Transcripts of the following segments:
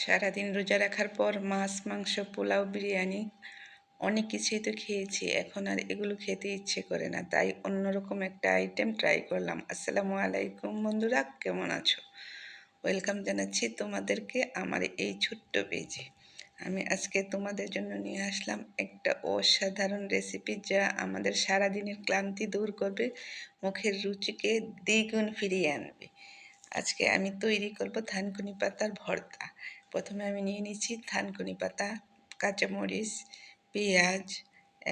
সারাদিন রোজা রাখার পর মাছ, মাংস, পোলাও, বিরিয়ানি অনেক কিছুই তো খেয়েছি। এখন আর এগুলো খেতে ইচ্ছে করে না, তাই অন্যরকম একটা আইটেম ট্রাই করলাম। আসসালামু আলাইকুম বন্ধুরা, কেমন আছো? ওয়েলকাম জানাচ্ছি তোমাদেরকে আমার এই ছোট্ট পেজে। আমি আজকে তোমাদের জন্য নিয়ে আসলাম একটা অসাধারণ রেসিপি, যা আমাদের সারাদিনের ক্লান্তি দূর করবে, মুখের রুচিকে দ্বিগুণ ফিরিয়ে আনবে। আজকে আমি তৈরি করব থানকুনি পাতার ভর্তা। প্রথমে আমি নিয়ে নিচ্ছি থানকুনি পাতা, কাঁচামরিচ, পেঁয়াজ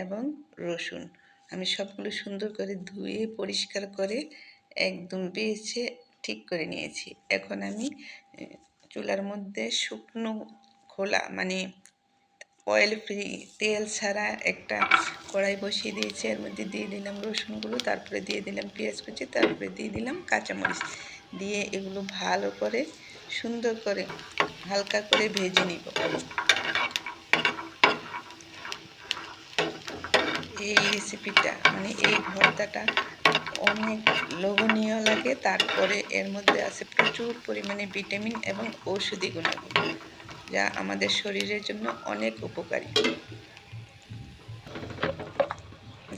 এবং রসুন। আমি সবগুলো সুন্দর করে ধুয়ে পরিষ্কার করে একদম বেছে ঠিক করে নিয়েছি। এখন আমি চুলার মধ্যে শুকনো খোলা মানে অয়েল ফ্রি, তেল ছাড়া একটা কড়াই বসিয়ে দিয়েছি। এর মধ্যে দিয়ে দিলাম রসুনগুলো, তারপরে দিয়ে দিলাম পেঁয়াজ কুচি, তারপরে দিয়ে দিলাম কাঁচামরিচ, দিয়ে এগুলো ভালো করে সুন্দর করে হালকা করে ভেজে নিব। এই রেসিপিটা মানে এই ভর্তাটা অনেক লোভনীয় লাগে, তারপরে এর মধ্যে আছে প্রচুর পরিমাণে ভিটামিন এবং ঔষধি গুণাগুণ, যা আমাদের শরীরের জন্য অনেক উপকারী।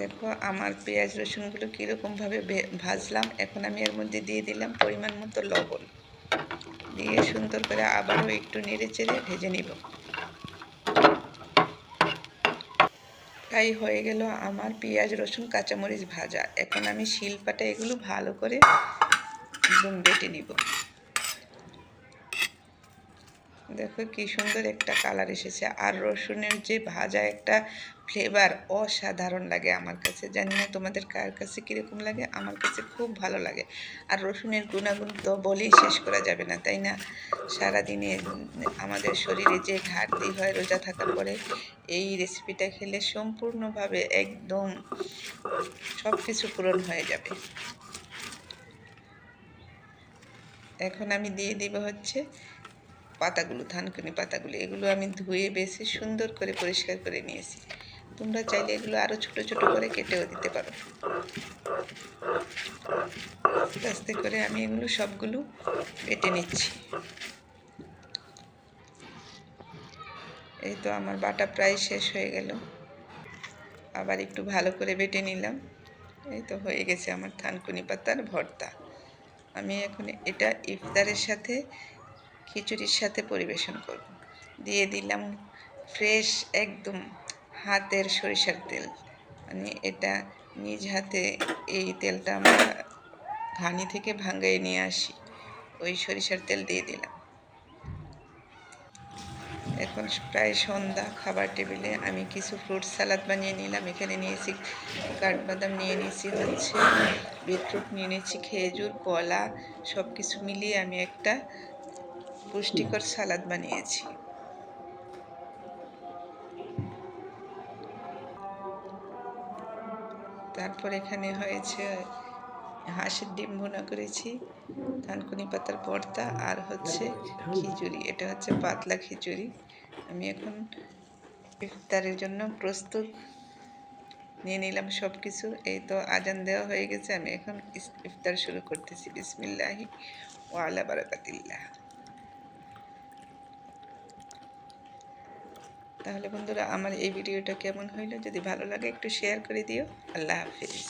দেখো আমার পেঁয়াজ রসুনগুলো কীরকমভাবে ভাজলাম। এখন আমি এর মধ্যে দিয়ে দিলাম পরিমাণ মতো লবণ, দিয়ে সুন্দর করে আবারও একটু নেড়ে চেড়ে ভেজে নিব। তাই হয়ে গেল আমার পেঁয়াজ রসুন কাঁচামরিচ ভাজা। এখন আমি শিলপাটা এগুলো ভালো করে একদম বেটে নিব। দেখো কি সুন্দর একটা কালার এসেছে, আর রসুনের যে ভাজা একটা ফ্লেভার অসাধারণ লাগে আমার কাছে। জানি না তোমাদের কার কাছে কীরকম লাগে, আমার কাছে খুব ভালো লাগে। আর রসুনের গুণাগুণ তো বলেই শেষ করা যাবে না, তাই না? সারাদিনে আমাদের শরীরে যে ঘাটতি হয় রোজা থাকার পরে, এই রেসিপিটা খেলে সম্পূর্ণভাবে একদম সব কিছু পূরণ হয়ে যাবে। এখন আমি দিয়ে দিব হচ্ছে পাতাগুলো, থানকুনি পাতাগুলো। এগুলো আমি ধুয়ে বেছে সুন্দর করে পরিষ্কার করে নিয়েছি। তোমরা চাইলে এগুলো আরও ছোট ছোট করে কেটেও দিতে পারো। আস্তে আস্তে করে আমি এগুলো সবগুলো বেটে নিচ্ছি। এই তো আমার বাটা প্রায় শেষ হয়ে গেল, আবার একটু ভালো করে বেটে নিলাম। এই তো হয়ে গেছে আমার থানকুনি পাতার ভর্তা। আমি এখন এটা ইফতারের সাথে খিচুড়ির সাথে পরিবেশন করব। দিয়ে দিলাম ফ্রেশ একদম হাতের সরিষার তেল, মানে এটা নিজ হাতে এই তেলটা আমরা ঘানি থেকে ভাঙিয়ে নিয়ে আসি, ওই সরিষার তেল দিয়ে দিলাম। এখন প্রায় সন্ধ্যা, খাবার টেবিলে আমি কিছু ফ্রুট সালাদ বানিয়ে নিলাম। এখানে নিয়েছি কাঠবাদাম, নিয়ে নিয়েছি হচ্ছে বিটরুট, নিয়ে নিয়েছি খেজুর, কলা, সব কিছু মিলিয়ে আমি একটা পুষ্টিকর সালাদ বানিয়েছি। তারপর এখানে হয়েছে হাঁসের ডিম ভুনা করেছি, থানকুনি পাতার ভর্তা, আর হচ্ছে খিচুড়ি। এটা হচ্ছে পাতলা খিচুড়ি। আমি এখন ইফতারের জন্য প্রস্তুত নিয়ে নিলাম সব কিছু। এই তো আজান দেওয়া হয়ে গেছে, আমি এখন ইফতার শুরু করতেছি। বিসমিল্লাহি ওয়া আলা বারাকাতিল্লাহ। তাহলে বন্ধুরা, আমার এই ভিডিওটা কেমন হইলো? যদি ভালো লাগে একটু শেয়ার করে দিও। আল্লাহ হাফিজ।